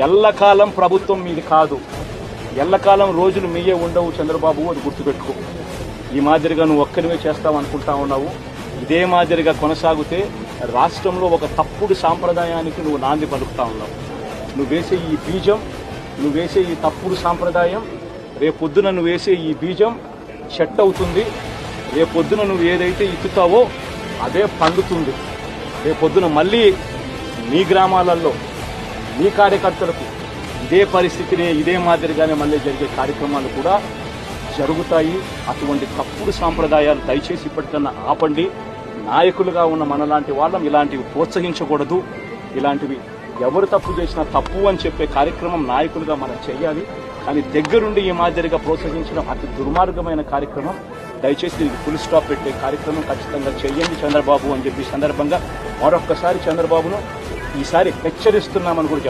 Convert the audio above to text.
ఎల్లకాలం ప్రభుత్వం మీది కాదు, ఎల్లకాలం రోజులు మీయే ఉండవు చంద్రబాబు, అది గుర్తుపెట్టుకో. ఈ మాదిరిగా నువ్వు ఒక్కరివే చేస్తావు అనుకుంటా ఉన్నావు. ఇదే మాదిరిగా కొనసాగితే రాష్ట్రంలో ఒక తప్పుడు సాంప్రదాయానికి నువ్వు నాంది పలుకుతా ఉన్నావు. నువ్వు వేసే ఈ బీజం, నువ్వు వేసే ఈ తప్పుడు సాంప్రదాయం, రేపొద్దున నువ్వు వేసే ఈ బీజం చెట్టు అవుతుంది. రేపొద్దున నువ్వు ఏదైతే ఇత్తుతావో అదే పండుతుంది. రేపొద్దున మళ్ళీ మీ గ్రామాలలో మీ కార్యకర్తలకు ఇదే పరిస్థితిని, ఇదే మాదిరిగానే మళ్ళీ జరిగే కార్యక్రమాలు కూడా జరుగుతాయి. అటువంటి తప్పుడు సాంప్రదాయాలు దయచేసి ఇప్పటికన్నా ఆపండి. నాయకులుగా ఉన్న మనలాంటి వాళ్ళం ఇలాంటివి ప్రోత్సహించకూడదు. ఇలాంటివి ఎవరు తప్పు చేసినా తప్పు అని చెప్పే కార్యక్రమం నాయకులుగా మనం చేయాలి. కానీ దగ్గరుండి ఈ మాదిరిగా ప్రోత్సహించడం అతి దుర్మార్గమైన కార్యక్రమం. దయచేసి దీనికి ఫుల్ స్టాప్ పెట్టే కార్యక్రమం ఖచ్చితంగా చేయండి చంద్రబాబు అని చెప్పి సందర్భంగా మరొక్కసారి చంద్రబాబును ఈసారి హెచ్చరిస్తున్నామని కూడా